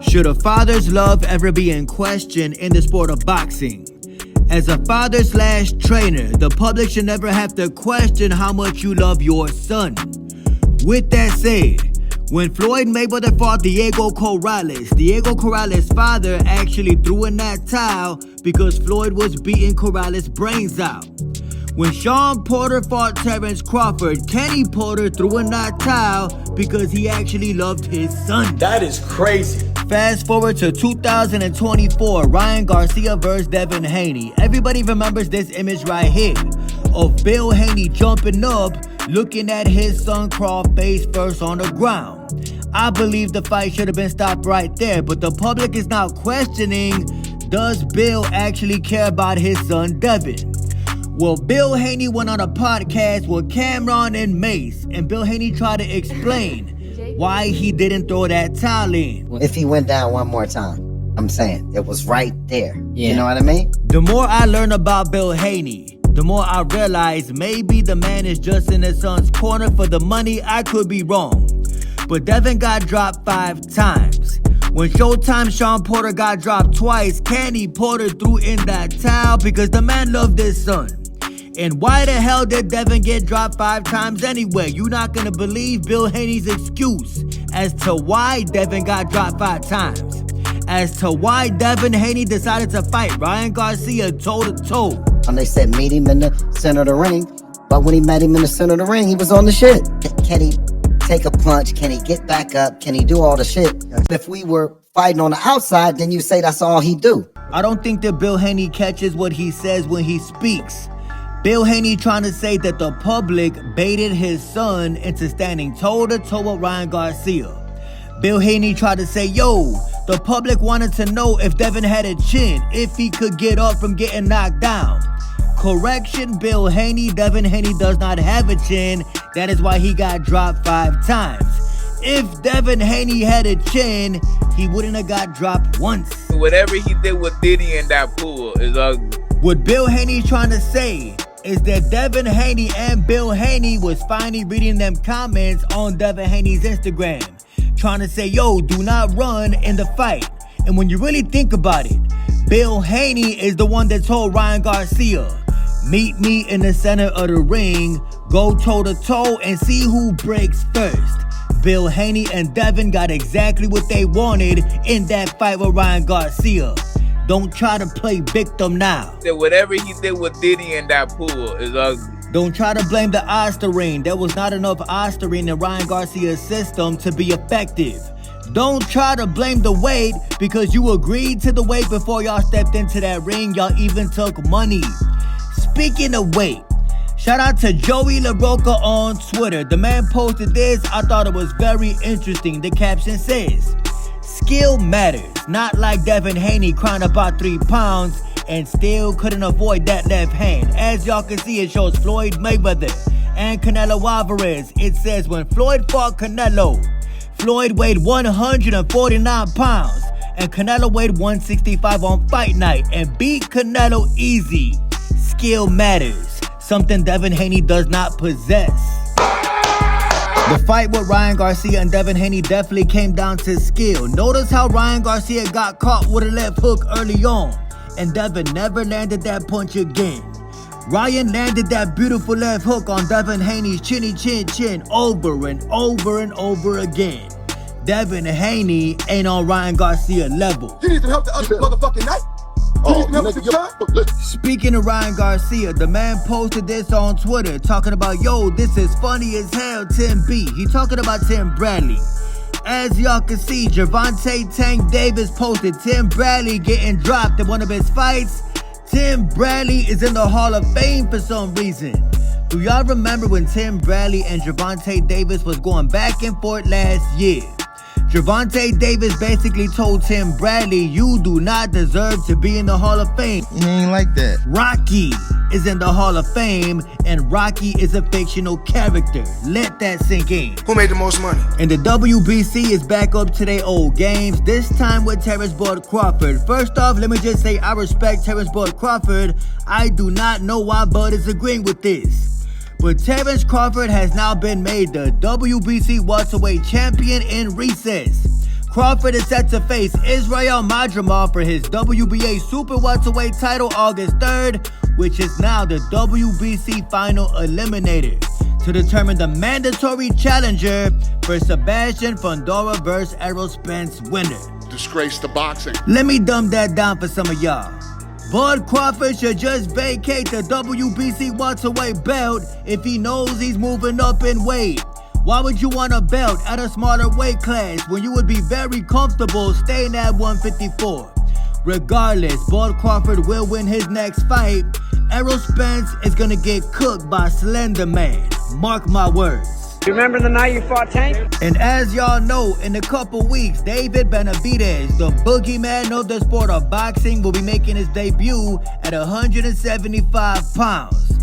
Should a father's love ever be in question in the sport of boxing? As a father/trainer, the public should never have to question how much you love your son. With that said, when Floyd Mayweather fought Diego Corrales' father actually threw in that towel because Floyd was beating Corrales' brains out. When Sean Porter fought Terrence Crawford, Kenny Porter threw in that towel because he actually loved his son. That is crazy. Fast forward to 2024, Ryan Garcia versus Devin Haney. Everybody remembers this image right here of Bill Haney jumping up, looking at his son crawl face first on the ground. I believe the fight should have been stopped right there, but the public is now questioning, does Bill actually care about his son Devin? Well, Bill Haney went on a podcast with Cameron and Mace, and Bill Haney tried to explain why he didn't throw that towel in. If he went down one more time, I'm saying it was right there. Yeah. You know what I mean? The more I learn about Bill Haney, the more I realize maybe the man is just in his son's corner for the money. I could be wrong. But Devin got dropped 5 times. When Showtime Sean Porter got dropped twice, Kenny Porter threw in that towel because the man loved his son. And why the hell did Devin get dropped 5 times anyway? You're not gonna believe Bill Haney's excuse as to why Devin got dropped 5 times. As to why Devin Haney decided to fight Ryan Garcia toe-to-toe. And they said meet him in the center of the ring. But when he met him in the center of the ring, he was on the shit. Can he take a punch? Can he get back up? Can he do all the shit? If we were fighting on the outside, then you say that's all he do. I don't think that Bill Haney catches what he says when he speaks. Bill Haney trying to say that the public baited his son into standing toe-to-toe with Ryan Garcia. Bill Haney tried to say, yo, the public wanted to know if Devin had a chin, if he could get up from getting knocked down. Correction, Bill Haney, Devin Haney does not have a chin. That is why he got dropped 5 times. If Devin Haney had a chin, he wouldn't have got dropped once. Whatever he did with Diddy in that pool is ugly. What Bill Haney trying to say is that Devin Haney and Bill Haney was finally reading them comments on Devin Haney's Instagram, trying to say, yo, do not run in the fight. And when you really think about it, Bill Haney is the one that told Ryan Garcia, meet me in the center of the ring, go toe-to-toe and see who breaks first. Bill Haney and Devin got exactly what they wanted in that fight with Ryan Garcia. Don't try to play victim now. Whatever he did with Diddy in that pool is ugly. Don't try to blame the Ostarine. There was not enough Ostarine in Ryan Garcia's system to be effective. Don't try to blame the weight because you agreed to the weight before y'all stepped into that ring. Y'all even took money. Speaking of weight, shout out to Joey LaRocca on Twitter. The man posted this. I thought it was very interesting. The caption says, skill matters, not like Devin Haney crying about 3 pounds and still couldn't avoid that left hand. As y'all can see, it shows Floyd Mayweather and Canelo Alvarez. It says when Floyd fought Canelo, Floyd weighed 149 pounds and Canelo weighed 165 on fight night and beat Canelo easy. Skill matters, something Devin Haney does not possess. The fight with Ryan Garcia and Devin Haney definitely came down to skill. Notice how Ryan Garcia got caught with a left hook early on, and Devin never landed that punch again. Ryan landed that beautiful left hook on Devin Haney's chinny chin over and over and over again. Devin Haney ain't on Ryan Garcia level. You need some help the other motherfucking night. Speaking of Ryan Garcia, the man posted this on Twitter talking about, yo, this is funny as hell, Tim B. He talking about Tim Bradley. As y'all can see, Gervonta Tank Davis posted Tim Bradley getting dropped in one of his fights. Tim Bradley is in the Hall of Fame for some reason. Do y'all remember when Tim Bradley and Gervonta Davis was going back and forth last year? Gervonta Davis basically told Tim Bradley, you do not deserve to be in the Hall of Fame. He ain't like that. Rocky is in the Hall of Fame, and Rocky is a fictional character. Let that sink in. Who made the most money? And the WBC is back up to their old games, this time with Terrence Bud Crawford. First off, let me just say I respect Terrence Bud Crawford. I do not know why Bud is agreeing with this. But Terrence Crawford has now been made the WBC welterweight champion in recess. Crawford is set to face Israel Madrimov for his WBA super welterweight title August 3rd, which is now the WBC final eliminator, to determine the mandatory challenger for Sebastian Fundora vs. Errol Spence winner. Disgrace to boxing. Let me dumb that down for some of y'all. Bud Crawford should just vacate the WBC welterweight belt if he knows he's moving up in weight. Why would you want a belt at a smaller weight class when you would be very comfortable staying at 154? Regardless, Bud Crawford will win his next fight. Errol Spence is gonna get cooked by Slender Man. Mark my words. Remember the night you fought Tank? And as y'all know, in a couple weeks, David Benavidez, the boogeyman of the sport of boxing, will be making his debut at 175 pounds.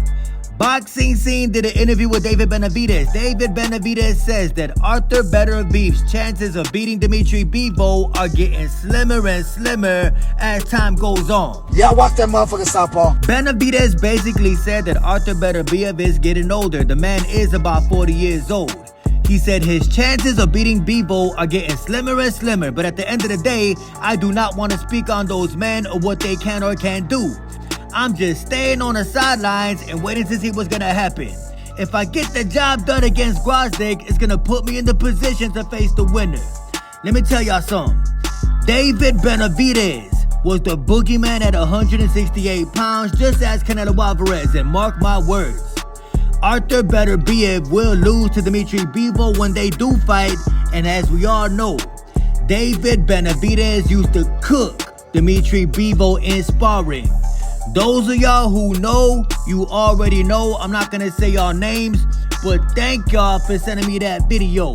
Boxing Scene did an interview with David Benavidez. David Benavidez says that Arthur Beterbievo's chances of beating Dimitri Bivol are getting slimmer and slimmer as time goes on. Y'all watch that motherfucker, Southpaw. Benavidez basically said that Arthur Beterbiev is getting older. The man is about 40 years old. He said his chances of beating Bivol are getting slimmer and slimmer, but at the end of the day, I do not want to speak on those men or what they can or can't do. I'm just staying on the sidelines and waiting to see what's gonna happen. If I get the job done against Grozdik, it's gonna put me in the position to face the winner. Let me tell y'all something. David Benavidez was the boogeyman at 168 pounds, just as Canelo Alvarez, and mark my words, Arthur Beterbiev will lose to Dimitri Bivol when they do fight, and as we all know, David Benavidez used to cook Dimitri Bivol in sparring. Those of y'all who know, you already know. I'm not gonna say y'all names, but thank y'all for sending me that video.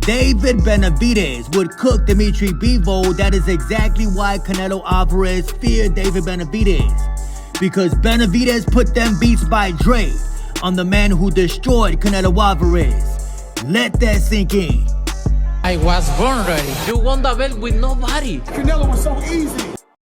David Benavidez would cook Dimitri Bivol. That is exactly why Canelo Alvarez feared David Benavidez, because Benavidez put them beats by Dre on the man who destroyed Canelo Alvarez. Let that sink in. I was born ready. You won the belt with nobody. Canelo was so easy.